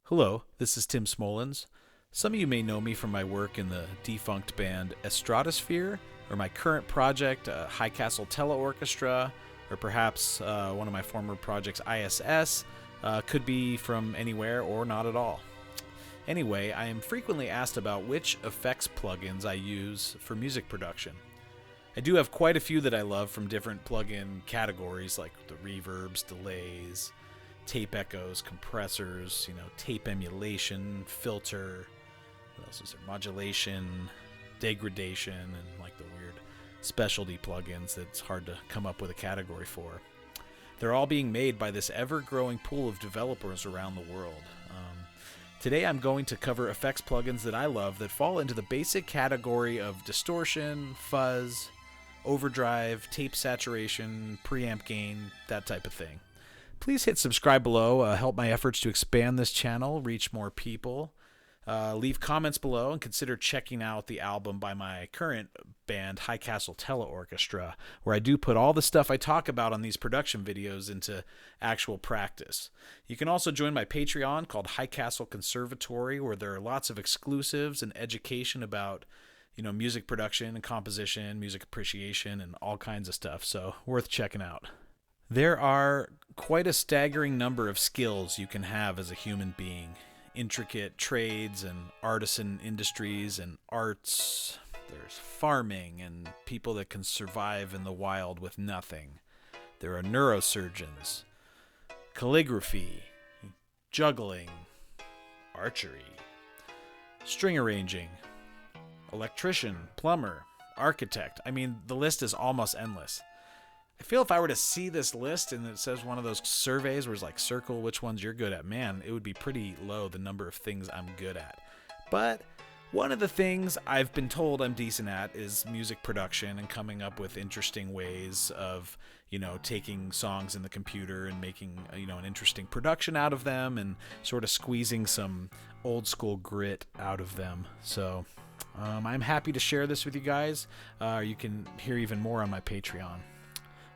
Hello, this is Tim Smolens. Some of you may know me from my work in the defunct band Stratosphere, or my current project, High Castle Teleorchestra, or perhaps one of my former projects, ISS. Could be from anywhere or not at all. Anyway, I am frequently asked about which effects plugins I use for music production. I do have quite a few that I love from different plugin categories like the reverbs, delays, tape echoes, compressors, tape emulation, filter, what else is there? Modulation, degradation, and like the weird specialty plugins that's hard to come up with a category for. They're all being made by this ever-growing pool of developers around the world. Today I'm going to cover effects plugins that I love that fall into the basic category of distortion, fuzz, overdrive, tape saturation, preamp gain, that type of thing. Please hit subscribe below, help my efforts to expand this channel, reach more people. Leave comments below and consider checking out the album by my current band, High Castle Teleorchestra, where I do put all the stuff I talk about on these production videos into actual practice. You can also join my Patreon called High Castle Conservatory, where there are lots of exclusives and education about music production and composition, music appreciation, and all kinds of stuff, so worth checking out. There are quite a staggering number of skills you can have as a human being. Intricate trades and artisan industries and arts. There's farming and people that can survive in the wild with nothing. There are neurosurgeons, calligraphy, juggling, archery, string arranging, electrician, plumber, architect. I mean, the list is almost endless. I feel if I were to see this list and it says one of those surveys where it's like circle which ones you're good at, man, it would be pretty low, the number of things I'm good at. But one of the things I've been told I'm decent at is music production and coming up with interesting ways of, taking songs in the computer and making, an interesting production out of them and sort of squeezing some old school grit out of them. So I'm happy to share this with you guys. You can hear even more on my Patreon.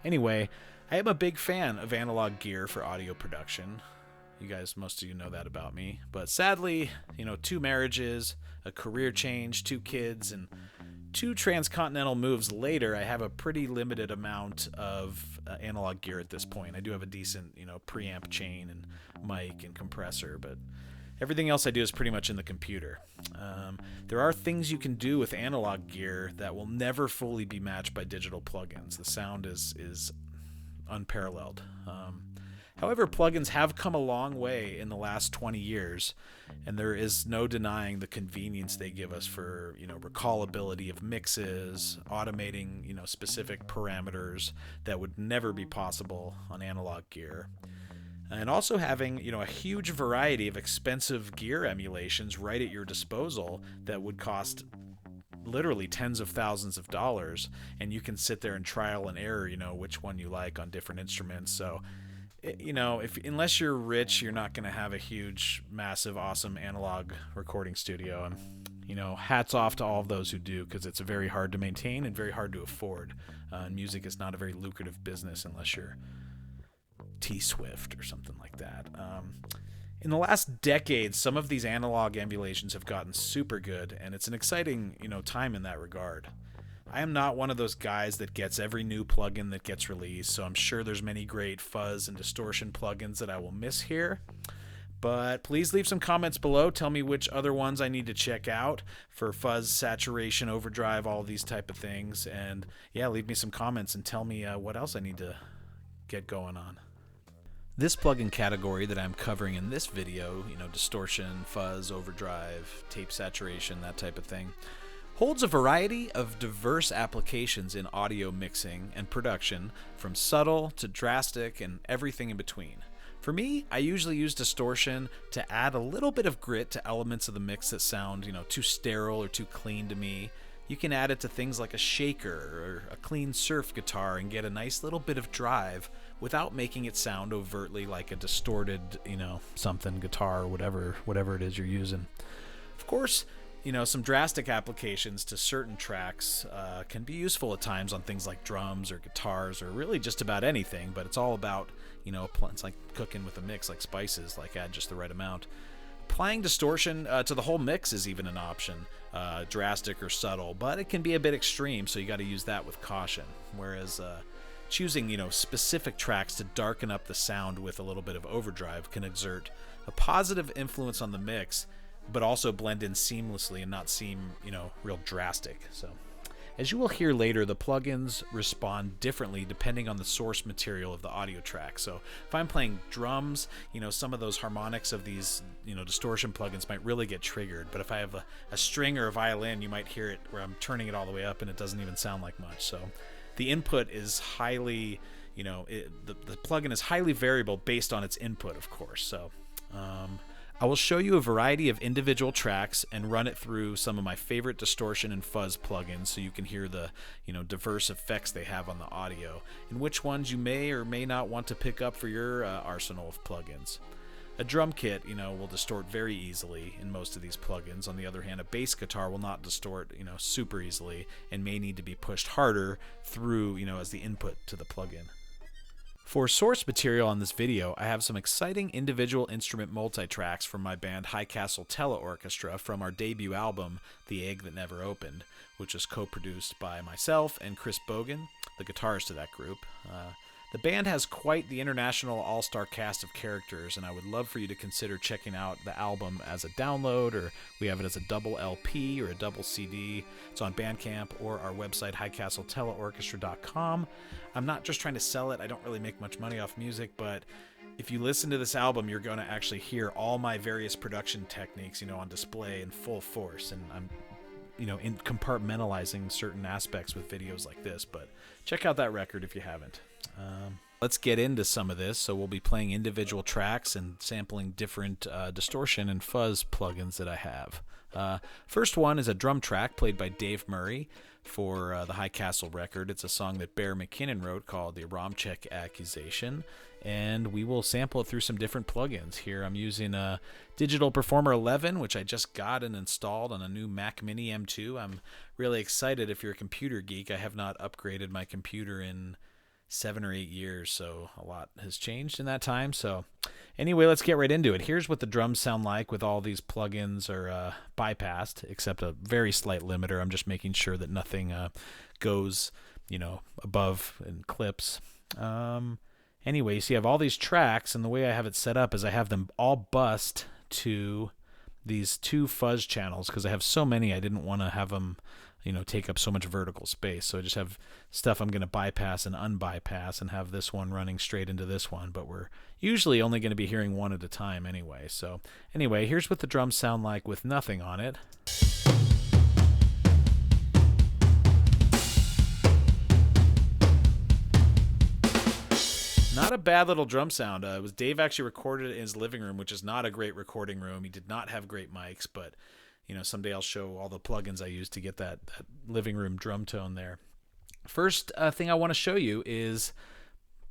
Anyway, I am a big fan of analog gear for audio production. You guys, most of you know that about me. But sadly, 2 marriages, a career change, 2 kids, and 2 transcontinental moves later, I have a pretty limited amount of analog gear at this point. I do have a decent, preamp chain and mic and compressor, but everything else I do is pretty much in the computer. There are things you can do with analog gear that will never fully be matched by digital plugins. The sound is unparalleled. However, plugins have come a long way in the last 20 years, and there is no denying the convenience they give us for, recallability of mixes, automating, specific parameters that would never be possible on analog gear. And also having, a huge variety of expensive gear emulations right at your disposal that would cost literally tens of thousands of dollars, and you can sit there and trial and error, which one you like on different instruments. So, unless you're rich, you're not going to have a huge, massive, awesome analog recording studio. And, hats off to all of those who do, because it's very hard to maintain and very hard to afford. And music is not a very lucrative business unless you're T-Swift or something like that. In the last decade, some of these analog emulations have gotten super good, and it's an exciting, time in that regard. I am not one of those guys that gets every new plugin that gets released, so I'm sure there's many great fuzz and distortion plugins that I will miss here. But please leave some comments below. Tell me which other ones I need to check out for fuzz, saturation, overdrive, all of these type of things. And yeah, leave me some comments and tell me what else I need to get going on. This plugin category that I'm covering in this video, distortion, fuzz, overdrive, tape saturation, that type of thing, holds a variety of diverse applications in audio mixing and production, from subtle to drastic and everything in between. For me, I usually use distortion to add a little bit of grit to elements of the mix that sound, too sterile or too clean to me. You can add it to things like a shaker or a clean surf guitar and get a nice little bit of drive without making it sound overtly like a distorted, something guitar or whatever it is you're using. Of course, some drastic applications to certain tracks can be useful at times on things like drums or guitars or really just about anything, but it's all about, it's like cooking with a mix, like spices, like add just the right amount. Applying distortion to the whole mix is even an option, drastic or subtle, but it can be a bit extreme, so you got to use that with caution. Whereas choosing, specific tracks to darken up the sound with a little bit of overdrive can exert a positive influence on the mix, but also blend in seamlessly and not seem, real drastic. So, as you will hear later, the plugins respond differently depending on the source material of the audio track. So if I'm playing drums, some of those harmonics of these, distortion plugins might really get triggered. But if I have a string or a violin, you might hear it where I'm turning it all the way up and it doesn't even sound like much. So the input is highly, the plugin is highly variable based on its input, of course. So I will show you a variety of individual tracks and run it through some of my favorite distortion and fuzz plugins so you can hear the diverse effects they have on the audio and which ones you may or may not want to pick up for your arsenal of plugins. A drum kit, will distort very easily in most of these plugins. On the other hand, a bass guitar will not distort, super easily and may need to be pushed harder through, as the input to the plugin. For source material on this video, I have some exciting individual instrument multi-tracks from my band High Castle Teleorchestra from our debut album, The Egg That Never Opened, which is co-produced by myself and Chris Bogan, the guitarist of that group. The band has quite the international all-star cast of characters, and I would love for you to consider checking out the album as a download, or we have it as a double LP or a double CD. It's on Bandcamp or our website, highcastleteleorchestra.com. I'm not just trying to sell it. I don't really make much money off music, but if you listen to this album, you're going to actually hear all my various production techniques, on display in full force, and I'm in compartmentalizing certain aspects with videos like this, but check out that record if you haven't. Let's get into some of this. So we'll be playing individual tracks and sampling different distortion and fuzz plugins that I have. First one is a drum track played by Dave Murray for the High Castle record. It's a song that Bear McKinnon wrote called The Romcheck Accusation, and we will sample it through some different plugins. Here I'm using a Digital Performer 11, which I just got and installed on a new Mac Mini M2. I'm really excited. If you're a computer geek, I have not upgraded my computer in 7 or 8 years, so a lot has changed in that time. So anyway, let's get right into it. Here's what the drums sound like with all these plugins are bypassed, except a very slight limiter. I'm just making sure that nothing goes, above and clips. Anyway, so you have all these tracks, and the way I have it set up is I have them all bust to these 2 fuzz channels because I have so many. I didn't want to have them take up so much vertical space. So I just have stuff I'm going to bypass and unbypass and have this one running straight into this one, but we're usually only going to be hearing one at a time anyway. So anyway, here's what the drums sound like with nothing on it. Not a bad little drum sound. It was Dave actually recorded it in his living room, which is not a great recording room. He did not have great mics, but someday I'll show all the plugins I use to get that living room drum tone there. First thing I want to show you is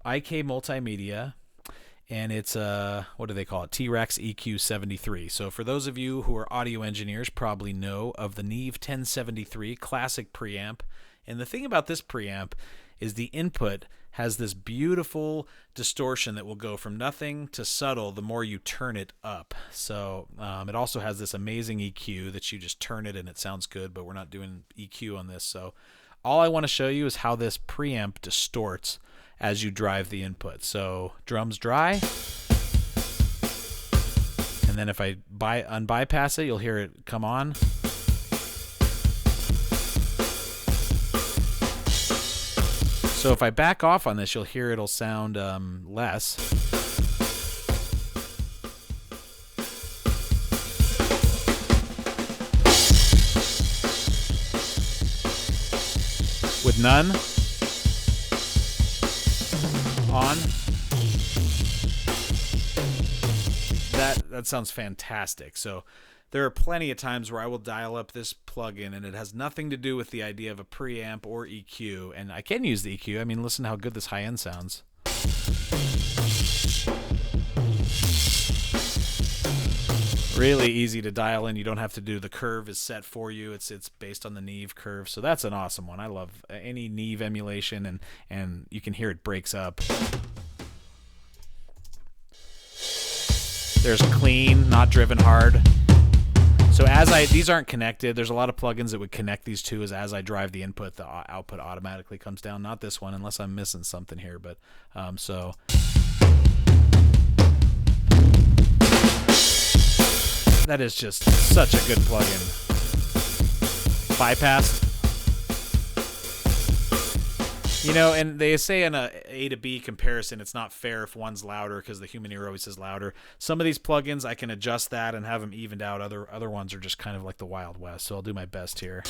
IK Multimedia, and it's what do they call it? T-Rex EQ73. So for those of you who are audio engineers, probably know of the Neve 1073 classic preamp. And the thing about this preamp is the input has this beautiful distortion that will go from nothing to subtle the more you turn it up. So it also has this amazing EQ that you just turn it and it sounds good, but we're not doing EQ on this. So all I want to show you is how this preamp distorts as you drive the input. So drums dry, and then if I unbypass it, you'll hear it come on. So if I back off on this, you'll hear it'll sound less. With none on. That sounds fantastic. So there are plenty of times where I will dial up this plugin and it has nothing to do with the idea of a preamp or EQ, and I can use the EQ. I mean, listen how good this high end sounds. Really easy to dial in. You don't have to do, the curve is set for you. It's based on the Neve curve. So that's an awesome one. I love any Neve emulation, and you can hear it breaks up. There's clean, not driven hard. So these aren't connected. There's a lot of plugins that would connect these two. As I drive the input, the output automatically comes down. Not this one, unless I'm missing something here. But so that is just such a good plugin. Bypassed. You know, and they say in a to B comparison, it's not fair if one's louder because the human ear always is louder. Some of these plugins, I can adjust that and have them evened out. Other ones are just kind of like the Wild West, so I'll do my best here.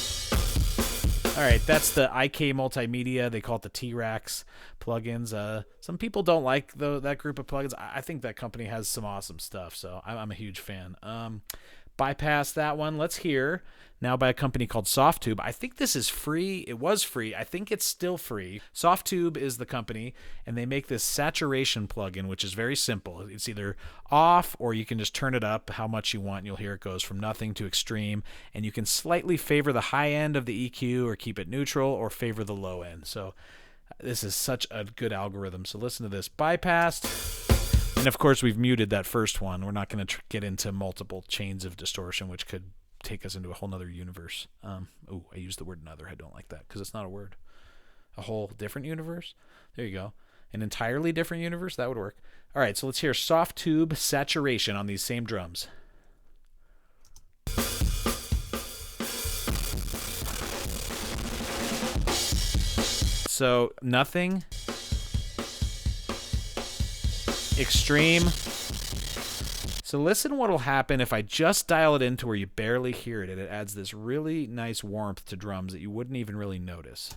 All right, that's the IK Multimedia. They call it the T-Rax plugins. Some people don't like that group of plugins. I think that company has some awesome stuff, so I'm a huge fan. Bypass that one. Let's hear now by a company called Softtube. I think this is free. It was free. I think it's still free. Softtube is the company, and they make this saturation plugin, which is very simple. It's either off or you can just turn it up how much you want, and you'll hear it goes from nothing to extreme, and you can slightly favor the high end of the EQ or keep it neutral or favor the low end. So this is such a good algorithm. So listen to this. Bypassed. And of course, we've muted that first one. We're not going to get into multiple chains of distortion, which could take us into a whole nother universe. I used the word another. I don't like that because it's not a word. A whole different universe? There you go. An entirely different universe? That would work. All right, so let's hear Softtube Saturation on these same drums. So nothing. Extreme. So listen what'll happen if I just dial it in to where you barely hear it. It adds this really nice warmth to drums that you wouldn't even really notice.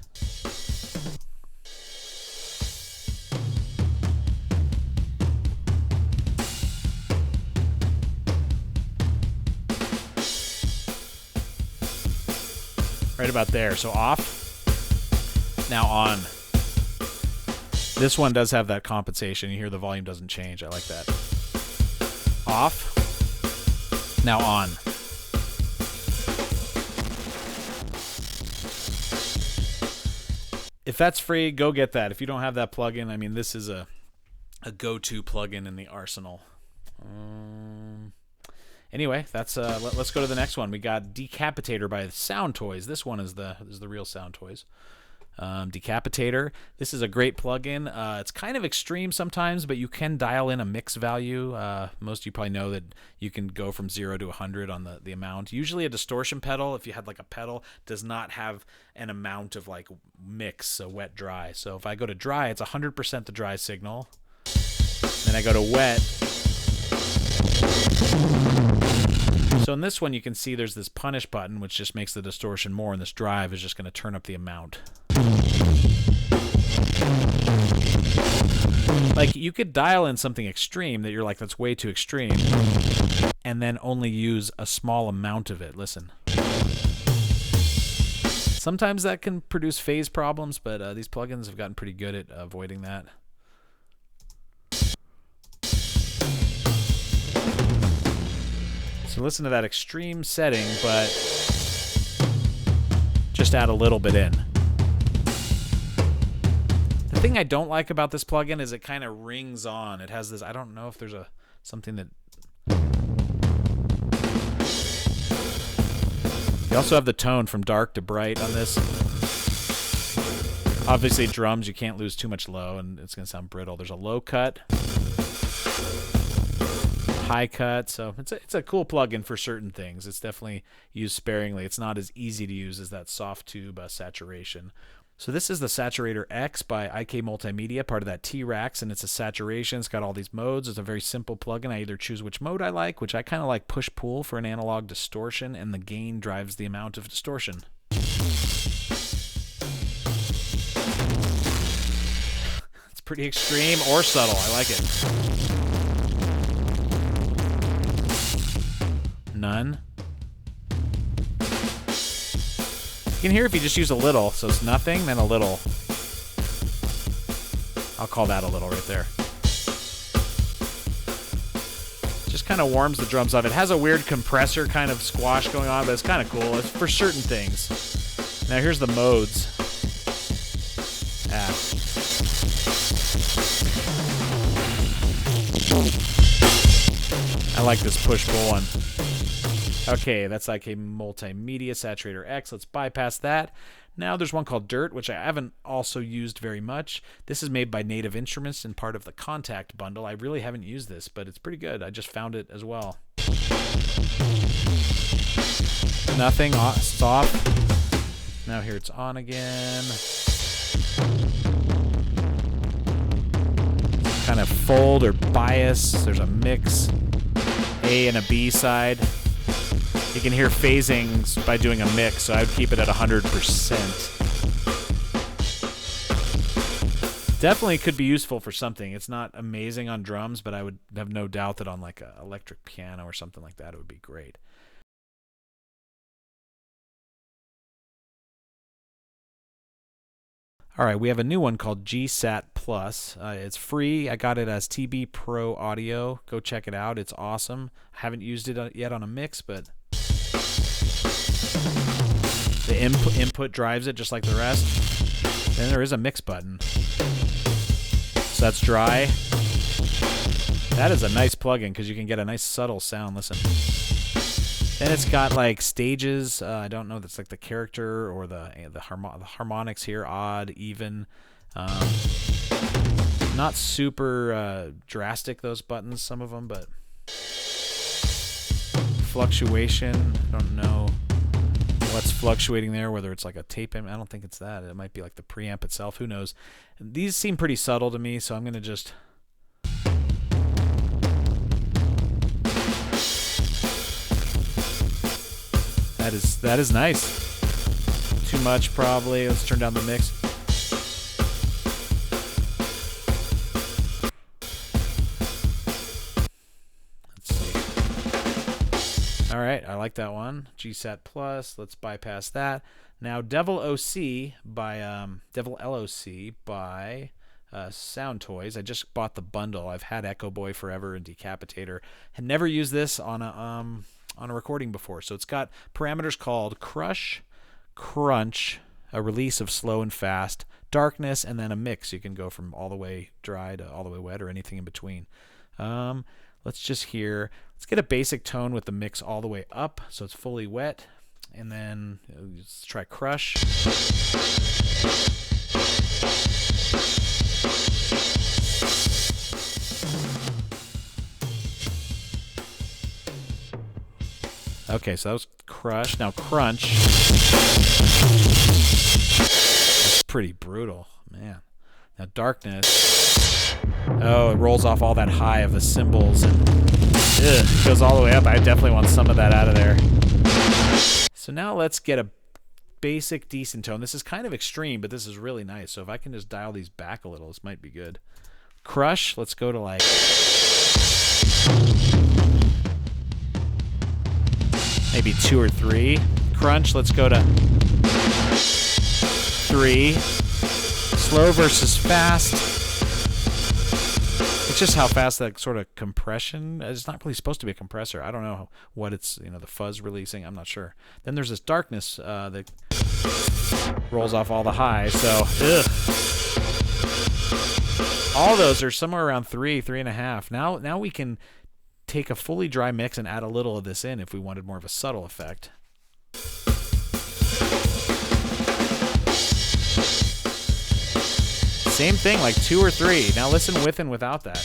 Right about there. So off. Now on. This one does have that compensation. You hear the volume doesn't change. I like that. Off. Now on. If that's free, go get that. If you don't have that plugin, I mean, this is a go-to plugin in the arsenal. Anyway, that's let's go to the next one. We got Decapitator by Sound Toys. This one is the real Sound Toys. Decapitator. This is a great plugin. It's kind of extreme sometimes, but you can dial in a mix value. Most of you probably know that you can go from 0 to 100 on the amount. Usually a distortion pedal, if you had like a pedal, does not have an amount of like mix, so wet, dry. So if I go to dry, it's 100% the dry signal. Then I go to wet. So in this one, you can see there's this punish button, which just makes the distortion more, and this drive is just going to turn up the amount. Like, you could dial in something extreme that you're like, that's way too extreme, and then only use a small amount of it. Listen. Sometimes that can produce phase problems, but these plugins have gotten pretty good at avoiding that. So listen to that extreme setting, but just add a little bit in. The thing I don't like about this plugin is it kind of rings on. It has this, I don't know if there's something that... You also have the tone from dark to bright on this. Obviously drums, you can't lose too much low, and it's going to sound brittle. There's a low cut. High cut, so it's a cool plugin for certain things. It's definitely used sparingly. It's not as easy to use as that Softtube saturation. So this is the Saturator X by IK Multimedia, part of that T-Rax, and it's a saturation. It's got all these modes. It's a very simple plugin. I either choose which mode I like, which I kind of like push-pull for an analog distortion, and the gain drives the amount of distortion. It's pretty extreme or subtle. I like it. None. You can hear if you just use a little, so it's nothing, then a little. I'll call that a little right there. Just kind of warms the drums up. It has a weird compressor kind of squash going on, but it's kind of cool. It's for certain things. Now here's the modes. like this push-pull one. Okay, that's like a multimedia saturator X. Let's bypass that. Now there's one called Dirt, which I haven't also used very much. This is made by Native Instruments and part of the Contact bundle. I really haven't used this, but it's pretty good. I just found it as well. Nothing. It's off. Now here it's on again. Kind of fold or bias. There's a mix. A and a B side. You can hear phasings by doing a mix, so I would keep it at 100%. Definitely could be useful for something. It's not amazing on drums, but I would have no doubt that on like an electric piano or something like that, it would be great. All right, we have a new one called GSAT Plus. It's free. I got it as TB Pro Audio. Go check it out. It's awesome. I haven't used it yet on a mix, but the input drives it just like the rest. Then there is a mix button. So that's dry. That is a nice plugin because you can get a nice subtle sound. Listen. Then it's got like stages. I don't know if it's like the character or the harmonics here, odd, even. Not super drastic, those buttons, some of them, but fluctuation. I don't know what's fluctuating there, whether it's like a tape. I don't think it's that. It might be like the preamp itself. Who knows? These seem pretty subtle to me, so I'm going to just... That is nice. Too much probably. Let's turn down the mix. Let's see. All right, I like that one. GSAT Plus. Let's bypass that. Now Devil LOC by Sound Toys. I just bought the bundle. I've had Echo Boy forever and Decapitator. Had never used this on a recording before. So it's got parameters called Crush, Crunch, a release of slow and fast, darkness, and then a mix. You can go from all the way dry to all the way wet or anything in between. Let's just hear. Let's get a basic tone with the mix all the way up so it's fully wet. And then let's try Crush. Okay, so that was Crush. Now Crunch. That's pretty brutal, man. Now Darkness. Oh, it rolls off all that high of the cymbals and it goes all the way up. I definitely want some of that out of there. So now let's get a basic decent tone. This is kind of extreme, but this is really nice. So if I can just dial these back a little, this might be good. Crush, let's go to like... maybe 2 or 3. Crunch, let's go to 3. Slow versus fast. It's just how fast that sort of compression. It's not really supposed to be a compressor. I don't know what it's, the fuzz releasing. I'm not sure. Then there's this darkness that rolls off all the high. So, all those are somewhere around 3, 3.5. Now we can take a fully dry mix and add a little of this in if we wanted more of a subtle effect. Same thing, like 2 or 3. Now listen with and without that.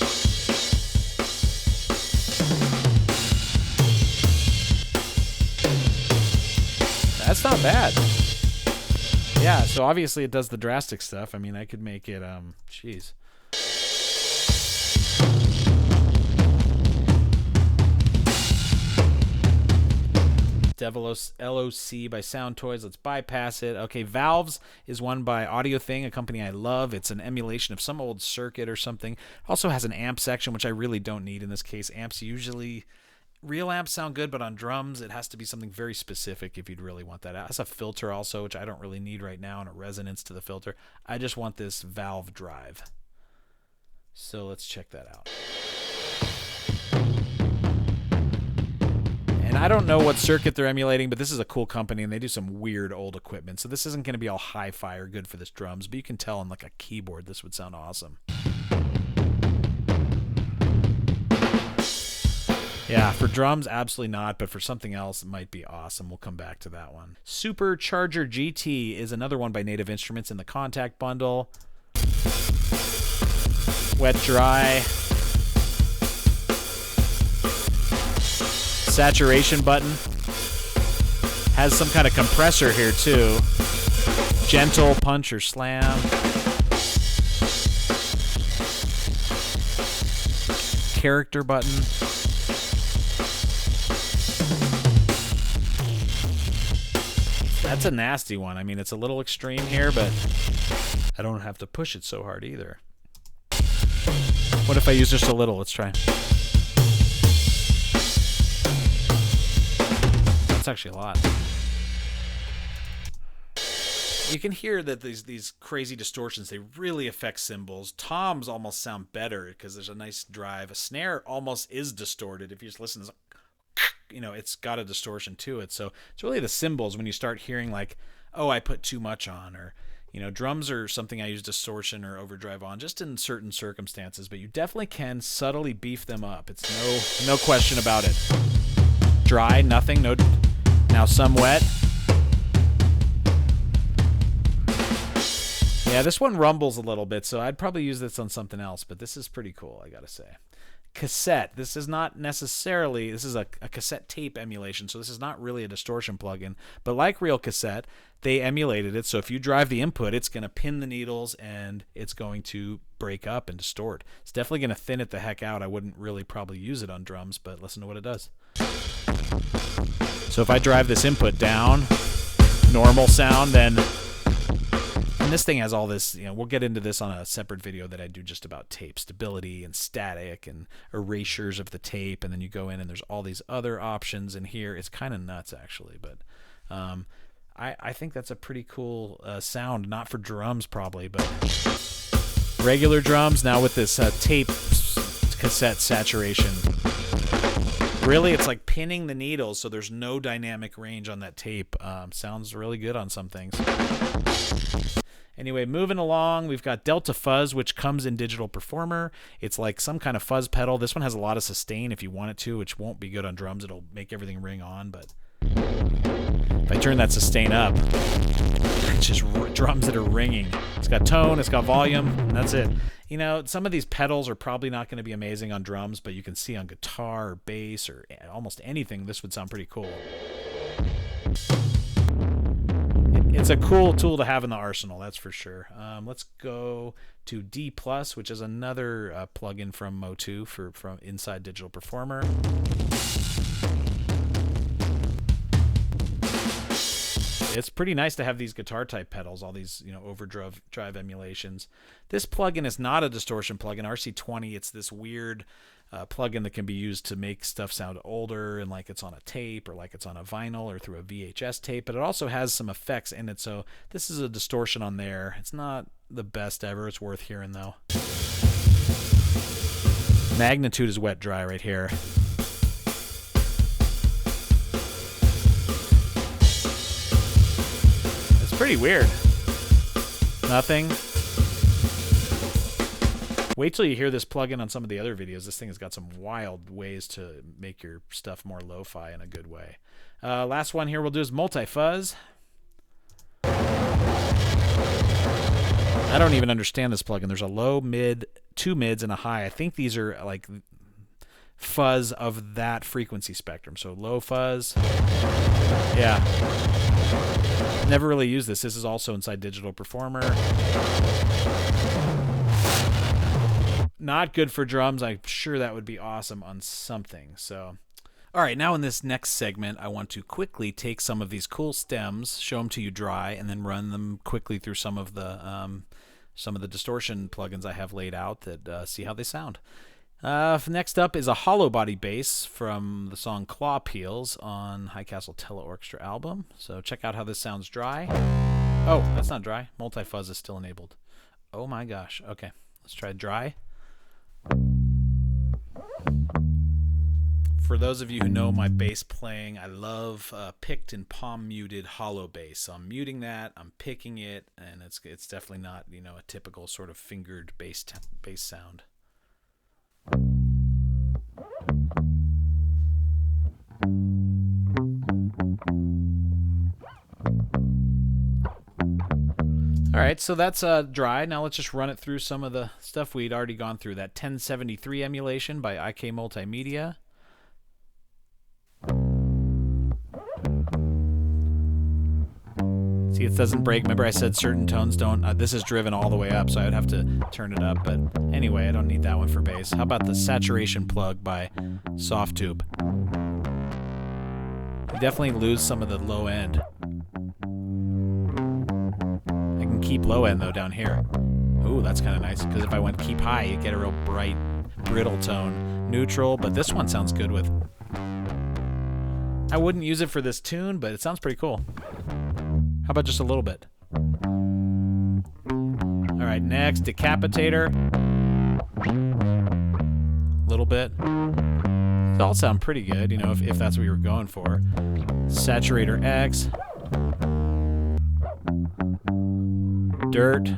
That's not bad. Yeah, so obviously it does the drastic stuff. I mean, I could make it, jeez. Devil LOC by Sound Toys. Let's bypass it. Okay, Valves is one by Audio Thing, a company I love. It's an emulation of some old circuit or something. Also has an amp section, which I really don't need in this case. Amps usually, real amps sound good, but on drums, it has to be something very specific if you'd really want that. It has a filter also, which I don't really need right now, and a resonance to the filter. I just want this valve drive. So let's check that out. And I don't know what circuit they're emulating, but this is a cool company, and they do some weird old equipment. So this isn't going to be all hi-fi or good for this drums, but you can tell on like a keyboard this would sound awesome. Yeah, for drums, absolutely not, but for something else, it might be awesome. We'll come back to that one. Supercharger GT is another one by Native Instruments in the Contact Bundle. Wet, dry. Saturation button. Has some kind of compressor here, too. Gentle, punch, or slam. Character button. That's a nasty one. I mean, it's a little extreme here, but I don't have to push it so hard either. What if I use just a little? Let's try. That's actually a lot. You can hear that these crazy distortions, they really affect cymbals. Toms almost sound better because there's a nice drive. A snare almost is distorted. If you just listen, it's got a distortion to it. So it's really the cymbals when you start hearing like, oh, I put too much on, or drums are something I use distortion or overdrive on just in certain circumstances, but you definitely can subtly beef them up. It's no question about it. Dry, nothing, no. Now some wet. Yeah, this one rumbles a little bit, so I'd probably use this on something else, but this is pretty cool, I gotta say. Cassette. This is not necessarily, this is a cassette tape emulation, so this is not really a distortion plugin, but like real cassette, they emulated it, so if you drive the input, it's going to pin the needles and it's going to break up and distort. It's definitely going to thin it the heck out. I wouldn't really probably use it on drums, but listen to what it does. So if I drive this input down, normal sound, then... And this thing has all this, we'll get into this on a separate video that I do just about tape stability and static and erasures of the tape, and then you go in and there's all these other options in here. It's kind of nuts, actually, but I think that's a pretty cool sound, not for drums probably, but regular drums now with this tape cassette saturation. Really, it's like pinning the needles, so there's no dynamic range on that tape. Sounds really good on some things. Anyway, moving along, we've got Delta Fuzz, which comes in Digital Performer. It's like some kind of fuzz pedal. This one has a lot of sustain if you want it to, which won't be good on drums. It'll make everything ring on, but if I turn that sustain up, it's just drums that are ringing. It's got tone, it's got volume, and that's it. Some of these pedals are probably not going to be amazing on drums, but you can see on guitar or bass or almost anything, this would sound pretty cool. It's a cool tool to have in the arsenal, that's for sure. Let's go to D+, which is another plugin from Mo2 from inside Digital Performer. It's pretty nice to have these guitar type pedals, all these overdrive emulations. This plugin is not a distortion plugin. RC20, it's this weird plugin that can be used to make stuff sound older and like it's on a tape or like it's on a vinyl or through a VHS tape, but it also has some effects in it, so this is a distortion on there. It's not the best ever. It's worth hearing though. Magnitude is wet dry right here. It's pretty weird. Nothing. Wait till you hear this plugin on some of the other videos. This thing has got some wild ways to make your stuff more lo-fi in a good way. Last one here we'll do is multi-fuzz. I don't even understand this plugin. There's a low, mid, two mids, and a high. I think these are like fuzz of that frequency spectrum. So low fuzz. Yeah. Never really used this. This is also inside Digital Performer. Not good for drums. I'm sure that would be awesome on something. So, all right, now in this next segment, I want to quickly take some of these cool stems, show them to you dry, and then run them quickly through some of the distortion plugins I have laid out that see how they sound. Next up is a hollow body bass from the song Claw Peels on High Castle Teleorchestra album. So check out how this sounds dry. Oh, that's not dry. Multi-fuzz is still enabled. Oh my gosh. Okay, let's try dry. For those of you who know my bass playing, I love picked and palm muted hollow bass. So I'm muting that, I'm picking it, and it's definitely not a typical sort of fingered bass sound. All right, so that's dry. Now let's just run it through some of the stuff we'd already gone through. That 1073 emulation by IK Multimedia. See, it doesn't break. Remember I said certain tones don't. This is driven all the way up, so I would have to turn it up. But anyway, I don't need that one for bass. How about the saturation plug by Softtube? You definitely lose some of the low end. I can keep low end, though, down here. Ooh, that's kind of nice, because if I went keep high, you get a real bright, brittle tone. Neutral, but this one sounds good with... I wouldn't use it for this tune, but it sounds pretty cool. How about just a little bit? All right, next, Decapitator. Little bit. They all sound pretty good, you know, if that's what you were going for. Saturator X. Dirt.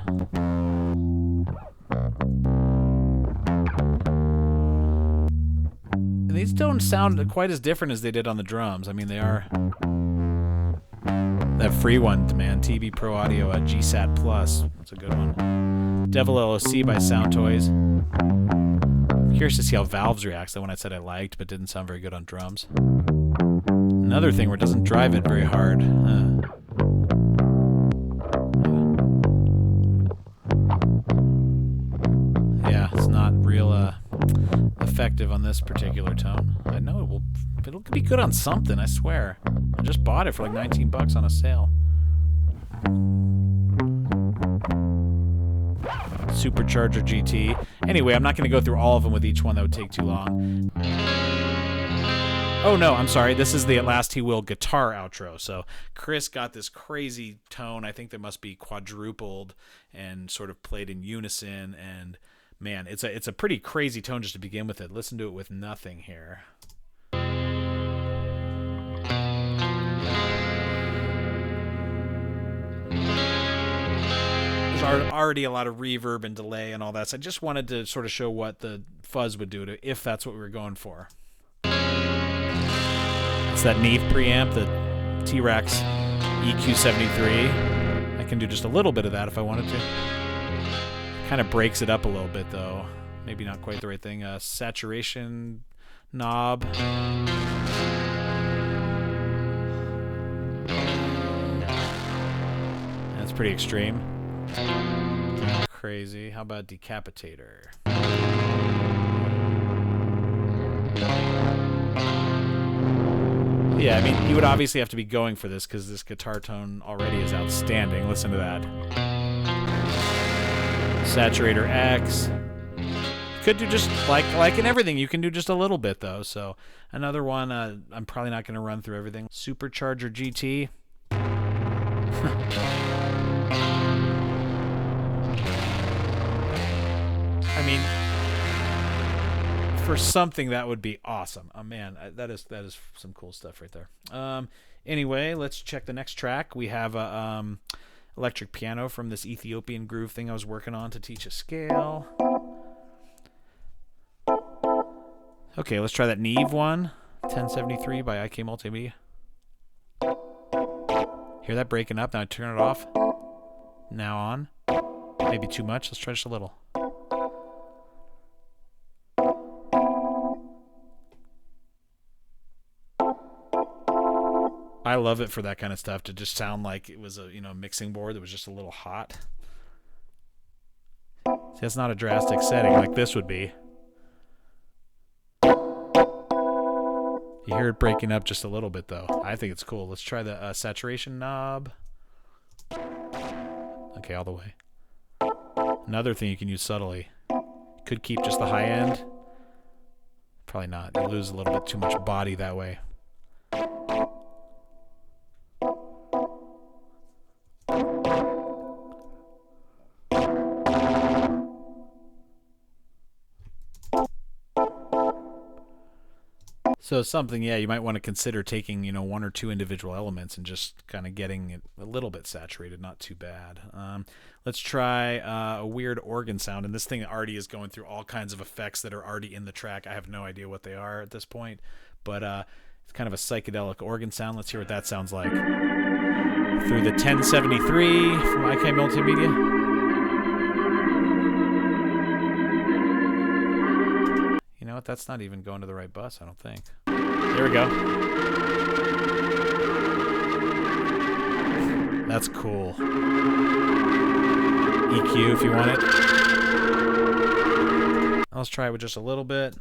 And these don't sound quite as different as they did on the drums. I mean, they are... That free one, man, TB Pro Audio GSAT Plus. That's a good one. Devil LOC by Sound Toys. I'm curious to see how Valves reacts. The one I said I liked, but didn't sound very good on drums. Another thing where it doesn't drive it very hard. Yeah, it's not real effective on this particular tone. I know it'll be good on something, I swear. I just bought it for like 19 bucks on a sale. Supercharger GT. Anyway, I'm not going to go through all of them with each one. That would take too long. Oh no, I'm sorry. This is the At Last He Will guitar outro. So Chris got this crazy tone. I think that must be quadrupled and sort of played in unison. And man, it's a pretty crazy tone just to begin with it. Listen to it with nothing here. There's already a lot of reverb and delay and all that. So I just wanted to sort of show what the fuzz would do if that's what we were going for. It's that Neve preamp, the T-Rex EQ73. I can do just a little bit of that if I wanted to. Kind of breaks it up a little bit, though. Maybe not quite the right thing. Saturation knob. That's pretty extreme. Crazy. How about Decapitator? Yeah, I mean, you would obviously have to be going for this because this guitar tone already is outstanding. Listen to that. Saturator X. Could do just like in everything. You can do just a little bit though. So another one. I'm probably not going to run through everything. Supercharger GT. I mean, for something that would be awesome. Oh man, that is some cool stuff right there. Anyway, let's check the next track. We have a electric piano from this Ethiopian groove thing I was working on to teach a scale. Okay, let's try that Neve one, 1073 by IK Multimedia. Hear that breaking up? Now I turn it off. Now on. Maybe too much. Let's try just a little. I love it for that kind of stuff, to just sound like it was a mixing board that was just a little hot. See, that's not a drastic setting like this would be. You hear it breaking up just a little bit though. I think it's cool. Let's try the saturation knob. Okay, all the way. Another thing you can use subtly. Could keep just the high end. Probably not. You lose a little bit too much body that way. So something, yeah, you might want to consider taking, one or two individual elements and just kind of getting it a little bit saturated, not too bad. Let's try a weird organ sound, and this thing already is going through all kinds of effects that are already in the track. I have no idea what they are at this point, but It's kind of a psychedelic organ sound. Let's hear what that sounds like. Through the 1073 from IK Multimedia. You know what? That's not even going to the right bus, I don't think. There we go. That's cool. EQ if you want it. Let's try it with just a little bit.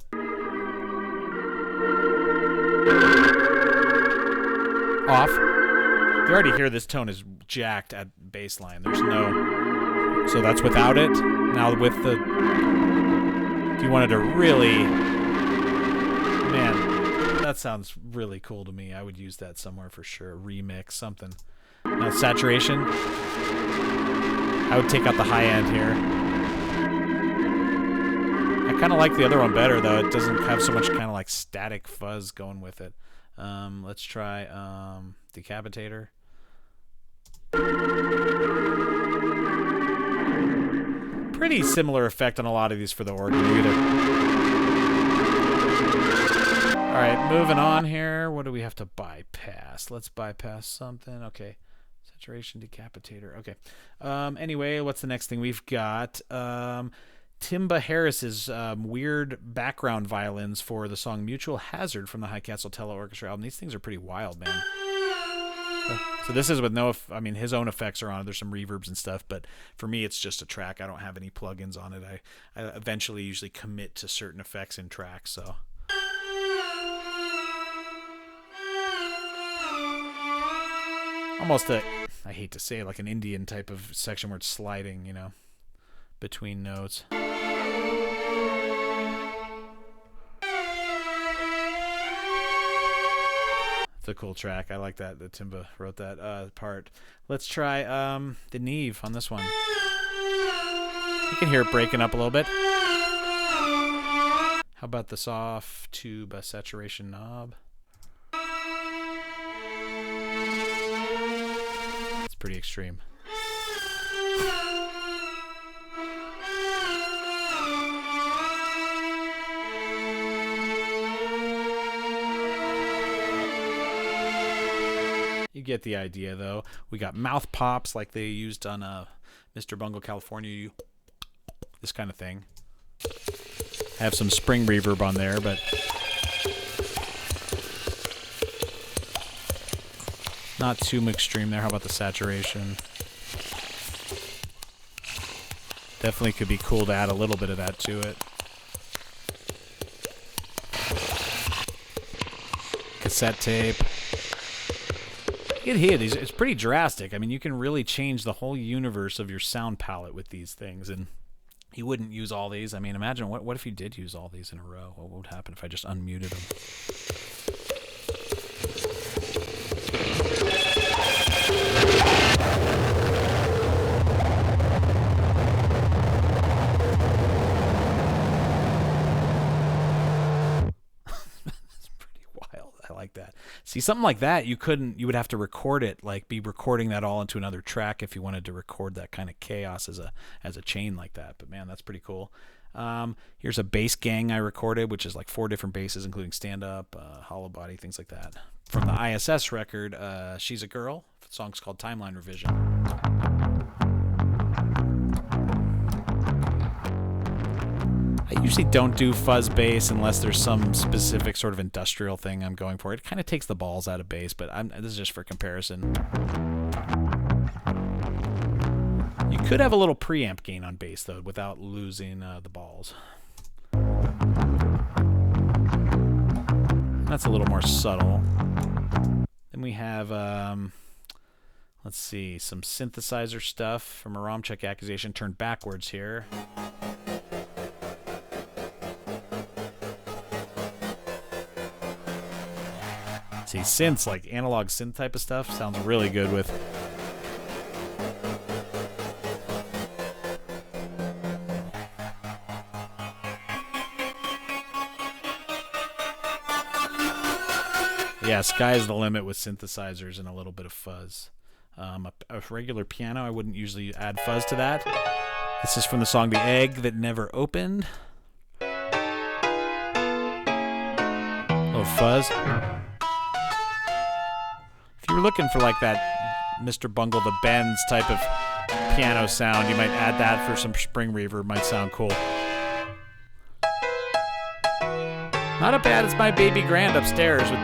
Off. You already hear this tone is jacked at baseline. There's no... So that's without it. Now with the... If you wanted to really... Man, that sounds really cool to me. I would use that somewhere for sure. Remix, something. Now saturation. I would take out the high end here. I kind of like the other one better, though. It doesn't have so much kind of like static fuzz going with it. Let's try Decapitator. Pretty similar effect on a lot of these for the organ. Alright, moving on here. What do we have to bypass? Let's bypass something. Okay. Saturation, Decapitator. Okay. Anyway, what's the next thing we've got? Timba Harris's weird background violins for the song Mutual Hazard from the High Castle Tele Orchestra album. These things are pretty wild, man. So this is with no, I mean, his own effects are on it. There's some reverbs and stuff, but for me, it's just a track. I don't have any plugins on it. I eventually usually commit to certain effects in tracks, so. Almost a, I hate to say it, like an Indian type of section where it's sliding, you know, between notes. It's a cool track. I like that Timba wrote that part. Let's try the Neve on this one. You can hear it breaking up a little bit. How about the soft tube saturation knob? It's pretty extreme. You get the idea, though. We got mouth pops like they used on Mr. Bungle, California. This kind of thing. Have some spring reverb on there, but not too extreme there. How about the saturation? Definitely could be cool to add a little bit of that to it. Cassette tape. You can hear these. It's pretty drastic. I mean, you can really change the whole universe of your sound palette with these things, and you wouldn't use all these. I mean, imagine what if you did use all these in a row? What would happen if I just unmuted them? Like that. See, something like that, you would have to record it, like be recording that all into another track if you wanted to record that kind of chaos as a chain like that. But man, that's pretty cool. Here's a bass gang I recorded, which is like 4 different basses, including stand-up, hollow body, things like that. From the ISS record, She's a Girl. The song's called Timeline Revision. I usually don't do fuzz bass unless there's some specific sort of industrial thing I'm going for. It kind of takes the balls out of bass, but this is just for comparison. You could have a little preamp gain on bass, though, without losing the balls. That's a little more subtle. Then we have, let's see, some synthesizer stuff from a ROM check accusation turned backwards here. See, synths, like analog synth type of stuff, sounds really good with. Yeah, sky's the limit with synthesizers and a little bit of fuzz. A regular piano, I wouldn't usually add fuzz to that. This is from the song The Egg That Never Opened. A little fuzz. If you're looking for like that Mr. Bungle the Bends type of piano sound, you might add that for some spring reverb. Might sound cool. Not a bad. It's my baby grand upstairs with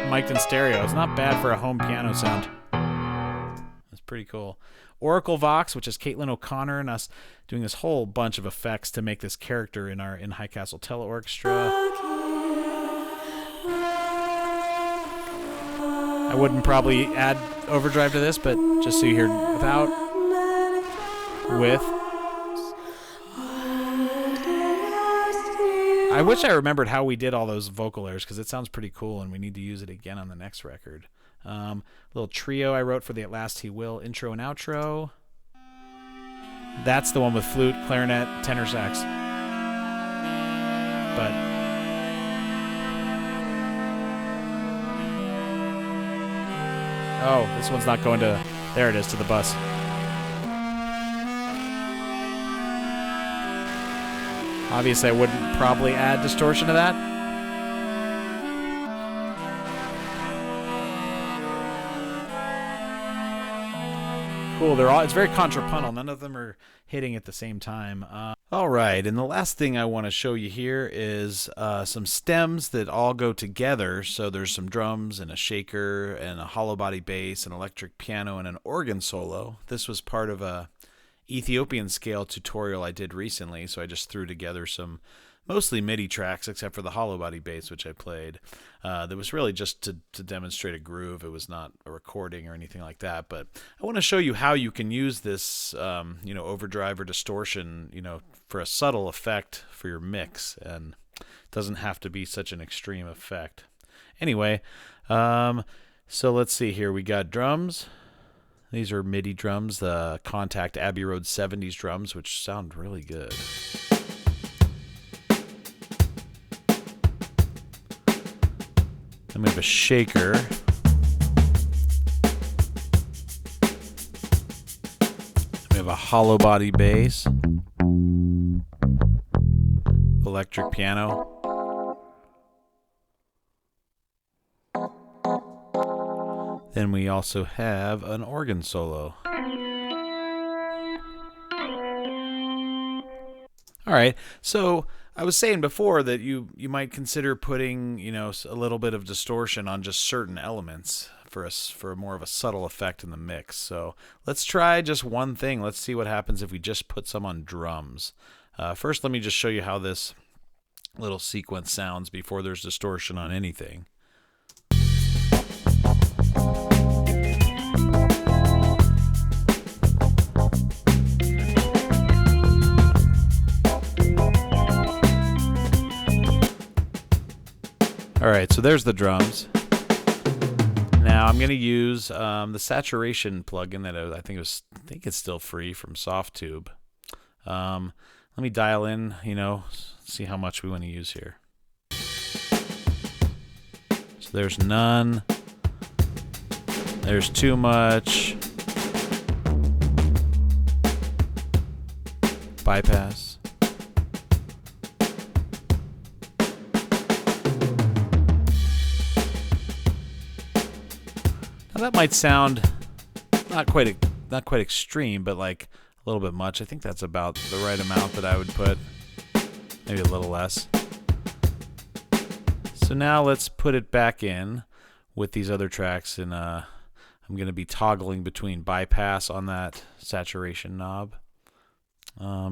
mic'd in stereo. It's not bad for a home piano sound. That's pretty cool. Oracle Vox, which is Caitlin O'Connor and us doing this whole bunch of effects to make this character in our High Castle Teleorchestra. I wouldn't probably add overdrive to this, but just so you hear without, with. I wish I remembered how we did all those vocal layers because it sounds pretty cool and we need to use it again on the next record. Little trio I wrote for the At Last He Will intro and outro. That's the one with flute, clarinet, tenor sax. But oh, this one's not going to, there it is, to the bus. Obviously, I wouldn't probably add distortion to that. Cool, they're all, it's very contrapuntal. None of them are hitting at the same time. All right, and the last thing I want to show you here is some stems that all go together. So there's some drums and a shaker and a hollow body bass, an electric piano, and an organ solo. This was part of a Ethiopian scale tutorial I did recently, so I just threw together some mostly MIDI tracks except for the hollow body bass, which I played. That was really just to demonstrate a groove. It was not a recording or anything like that, but I want to show you how you can use this overdrive or distortion for a subtle effect for your mix, and it doesn't have to be such an extreme effect. Anyway, so let's see here. We got drums. These are MIDI drums, the Contact Abbey Road 70s drums, which sound really good. Then we have a shaker. We have a hollow body bass. Electric piano. Then we also have an organ solo. All right, so I was saying before that you might consider putting a little bit of distortion on just certain elements for more of a subtle effect in the mix. So let's try just one thing. Let's see what happens if we just put some on drums. First, let me just show you how this little sequence sounds before there's distortion on anything. All right, so there's the drums. Now I'm going to use the saturation plugin that I think it's still free from SoftTube. Let me dial in, see how much we want to use here. So there's none. There's too much. Bypass. Now that might sound not quite extreme, but like a little bit much. I think that's about the right amount that I would put. Maybe a little less. So now let's put it back in with these other tracks, and I'm going to be toggling between bypass on that saturation knob.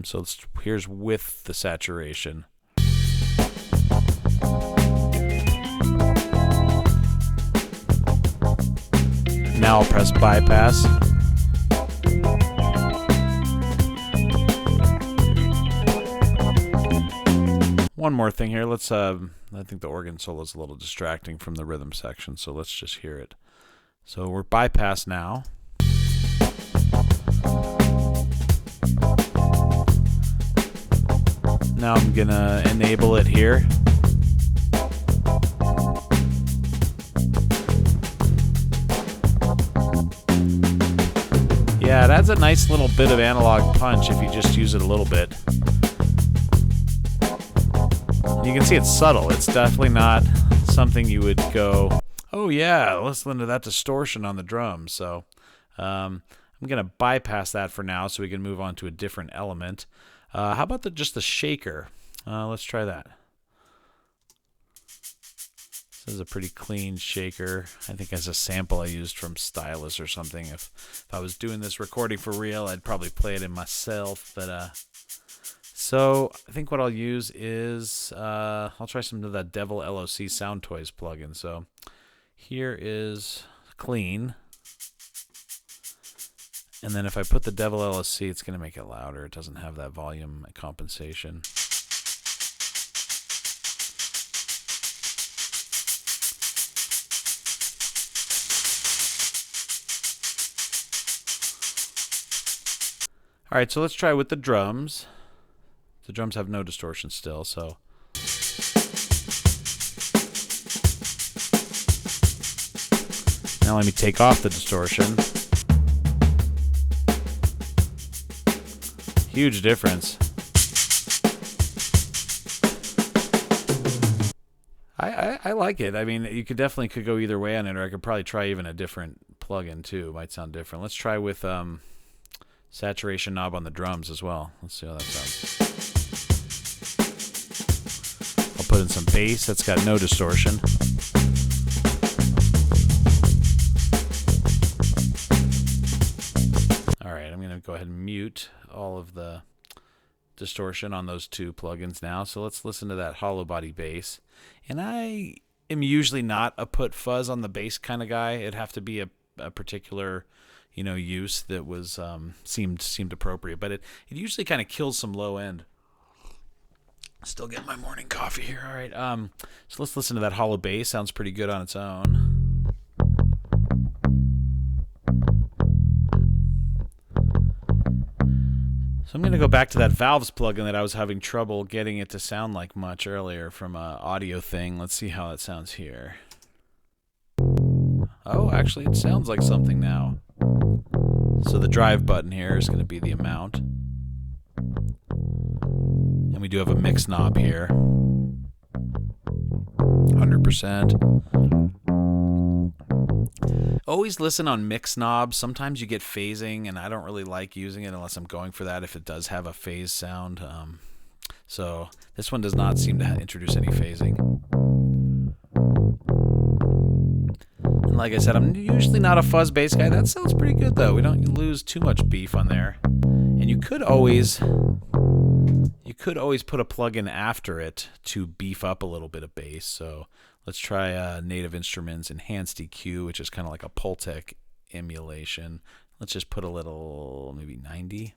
So here's with the saturation. Now I'll press bypass. One more thing here. Let's I think the organ solo is a little distracting from the rhythm section, so let's just hear it. So we're bypass now. Now I'm gonna enable it here. Yeah, it adds a nice little bit of analog punch if you just use it a little bit. You can see it's subtle. It's definitely not something you would go, Oh yeah, listen to that distortion on the drums. So I'm going to bypass that for now so we can move on to a different element. How about just the shaker? Let's try that. This is a pretty clean shaker. I think as a sample I used from Stylus or something. If I was doing this recording for real, I'd probably play it in myself. But so I think what I'll use is I'll try some of that Devil LOC Sound Toys plugin. So here is clean. And then if I put the Devil LOC, it's going to make it louder. It doesn't have that volume compensation. All right, so let's try with the drums. The drums have no distortion still, so. Now let me take off the distortion. Huge difference. I like it. I mean, you could go either way on it, or I could probably try even a different plugin too. It might sound different. Let's try with saturation knob on the drums as well. Let's see how that sounds. I'll put in some bass that's got no distortion. All right, I'm going to go ahead and mute all of the distortion on those two plugins now. So let's listen to that hollow body bass. And I am usually not a put fuzz on the bass kind of guy. It'd have to be a particular use that was seemed appropriate, but it usually kind of kills some low end. Still getting my morning coffee here. All right, so let's listen to that hollow bass. Sounds pretty good on its own. So I'm going to go back to that Valves plugin that I was having trouble getting it to sound like much earlier from an audio thing. Let's see how it sounds here. Oh, actually, it sounds like something now. So the drive button here is going to be the amount. And we do have a mix knob here. 100%. Always listen on mix knobs. Sometimes you get phasing, and I don't really like using it unless I'm going for that if it does have a phase sound. So this one does not seem to introduce any phasing. And like I said, I'm usually not a fuzz bass guy. That sounds pretty good, though. We don't lose too much beef on there. And you could always put a plugin after it to beef up a little bit of bass. So let's try Native Instruments Enhanced EQ, which is kind of like a Pultec emulation. Let's just put a little, maybe 90.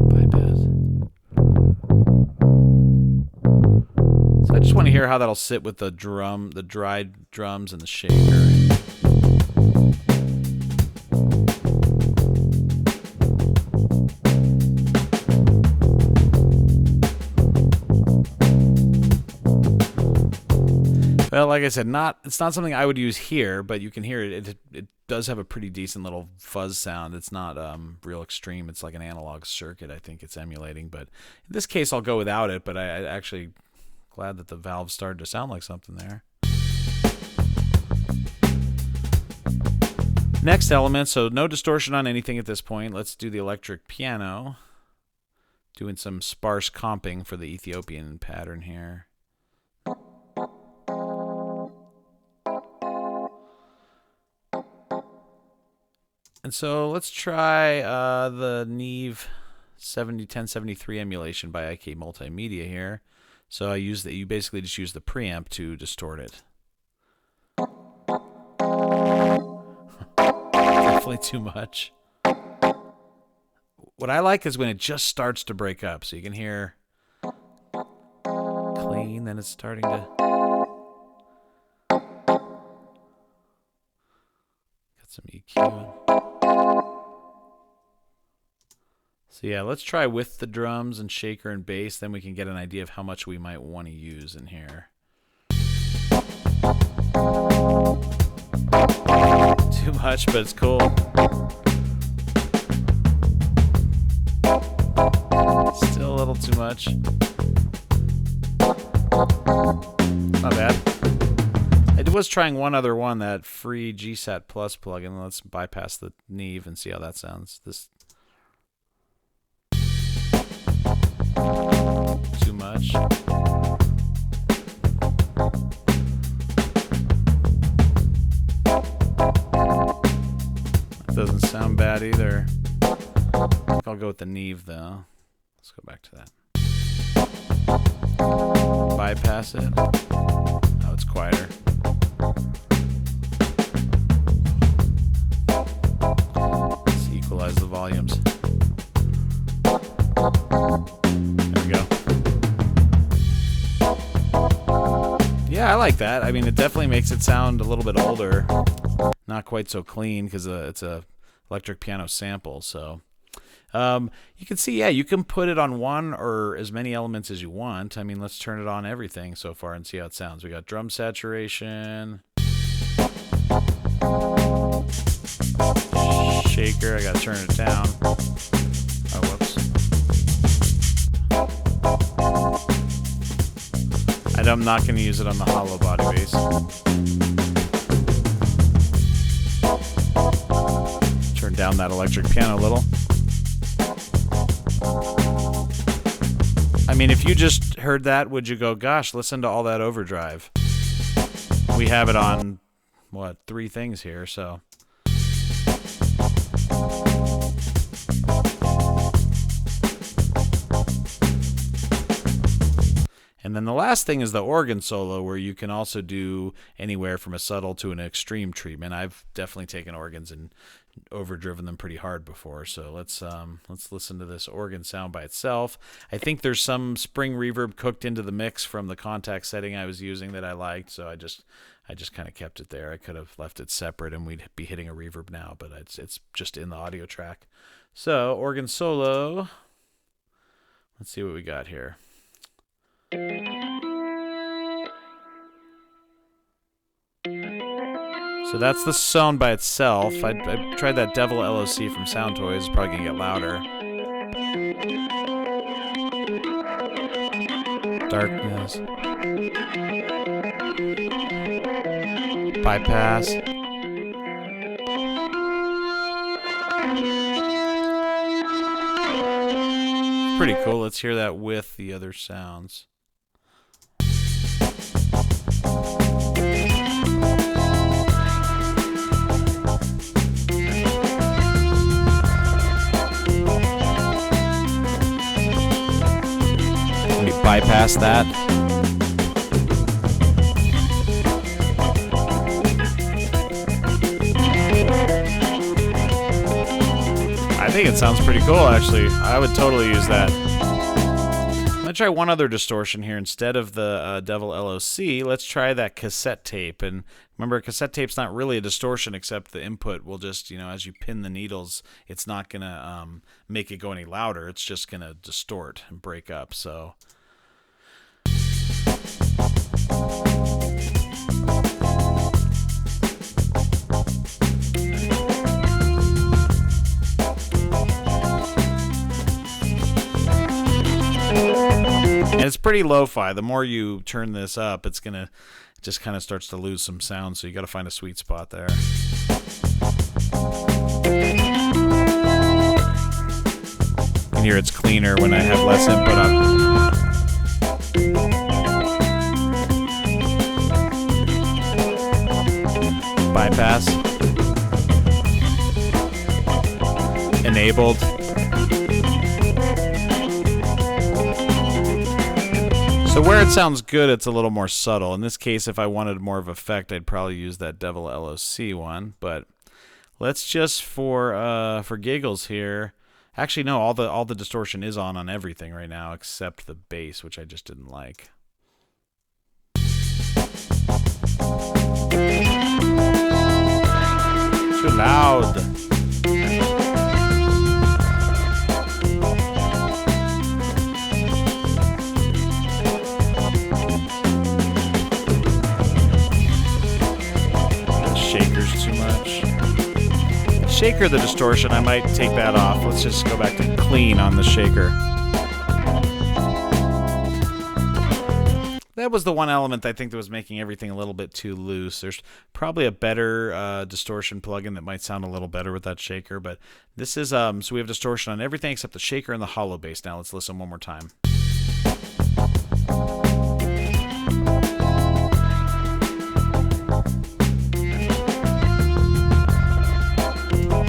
Bypass. So I just want to hear how that'll sit with the dried drums and the shaker. Well, like I said, it's not something I would use here, but you can hear it. It does have a pretty decent little fuzz sound. It's not real extreme. It's like an analog circuit, I think it's emulating. But in this case, I'll go without it, but I actually glad that the valve started to sound like something there. Next element, so no distortion on anything at this point. Let's do the electric piano. Doing some sparse comping for the Ethiopian pattern here. And so let's try the Neve 1073 emulation by IK Multimedia here. So you basically just use the preamp to distort it. Definitely too much. What I like is when it just starts to break up. So you can hear clean, then it's starting to... Got some EQ. So yeah, let's try with the drums and shaker and bass, then we can get an idea of how much we might want to use in here. Too much, but it's cool. Still a little too much. not bad. I was trying one other one, that free GSAT Plus plugin. Let's bypass the Neve and see how that sounds. This too much. That doesn't sound bad either. I think I'll go with the Neve though. Let's go back to that. Bypass it. Oh, it's quieter. Let's equalize the volumes. There we go. Yeah, I like that. I mean, it definitely makes it sound a little bit older. Not quite so clean because it's a electric piano sample, so... you can see, yeah, you can put it on one or as many elements as you want. I mean, let's turn it on everything so far and see how it sounds. We got drum saturation. Shaker, I gotta turn it down. Oh, whoops. I'm not gonna use it on the hollow body bass. Turn down that electric piano a little. I mean, if you just heard that, would you go, gosh, listen to all that overdrive? We have it on, what, 3 things here, so. And then the last thing is the organ solo, where you can also do anywhere from a subtle to an extreme treatment. I've definitely taken organs and overdriven them pretty hard before. So let's listen to this organ sound by itself. I think there's some spring reverb cooked into the mix from the contact setting I was using that I liked, so I just kind of kept it there. I could have left it separate and we'd be hitting a reverb now, but it's just in the audio track. So organ solo. Let's see what we got here. So that's the sound by itself. I tried that Devil LOC from Sound Toys. It's probably gonna get louder. Darkness. Bypass. Pretty cool. Let's hear that with the other sounds. Bypass that. I think it sounds pretty cool, actually. I would totally use that. I'm gonna try one other distortion here instead of the Devil LOC. Let's try that cassette tape. And remember, a cassette tape's not really a distortion, except the input will just, as you pin the needles, it's not gonna make it go any louder. It's just gonna distort and break up. So. And it's pretty lo-fi. The more you turn this up, it's gonna just kind of starts to lose some sound, so you got to find a sweet spot there. You can hear it's cleaner when I have less input on. Bypass. Enabled. So where it sounds good, it's a little more subtle. In this case, if I wanted more of effect, I'd probably use that Devil LOC one. But let's just for giggles here. Actually, no, all the distortion is on everything right now except the bass, which I just didn't like. Too loud. Shaker's too much. Shaker, the distortion, I might take that off. Let's just go back to clean on the shaker. that was the one element I think that was making everything a little bit too loose. There's probably a better distortion plugin that might sound a little better with that shaker, but this is so we have distortion on everything except the shaker and the hollow bass. Now let's listen one more time.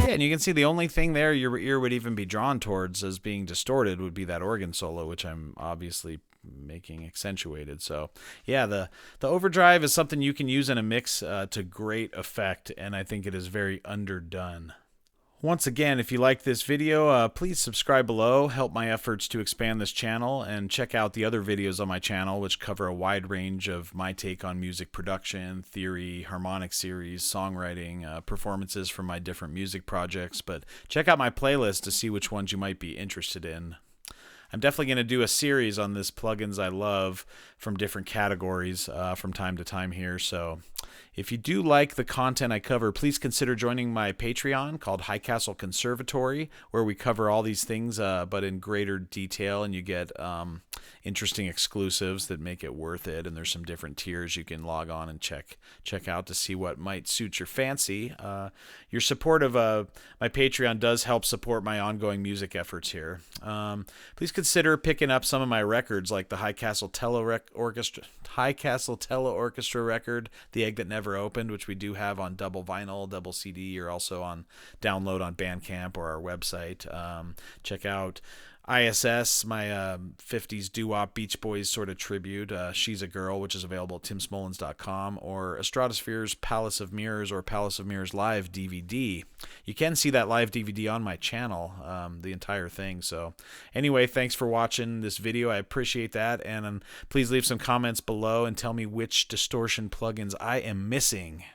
And you can see the only thing there your ear would even be drawn towards as being distorted would be that organ solo, which I'm obviously making accentuated. So yeah, the overdrive is something you can use in a mix to great effect, and I think it is very underdone. Once again, if you like this video, please subscribe below, help my efforts to expand this channel, and check out the other videos on my channel which cover a wide range of my take on music production, theory, harmonic series, songwriting, performances from my different music projects. But check out my playlist to see which ones you might be interested in. I'm definitely going to do a series on this plugins I love from different categories from time to time here. So if you do like the content I cover, please consider joining my Patreon called High Castle Conservatory, where we cover all these things but in greater detail, and you get interesting exclusives that make it worth it. And there's some different tiers you can log on and check out to see what might suit your fancy. Your support of my Patreon does help support my ongoing music efforts here. Please consider picking up some of my records, like the High Castle Tele Orchestra record, The Egg That Never Opened, which we do have on double vinyl, double CD, or also on download on Bandcamp or our website. Check out ISS, my 50s doo-wop Beach Boys sort of tribute, She's a Girl, which is available at timsmolens.com, or Stratosphere's Palace of Mirrors or Palace of Mirrors Live DVD. You can see that live DVD on my channel, the entire thing. So anyway, thanks for watching this video. I appreciate that, and please leave some comments below and tell me which distortion plugins I am missing.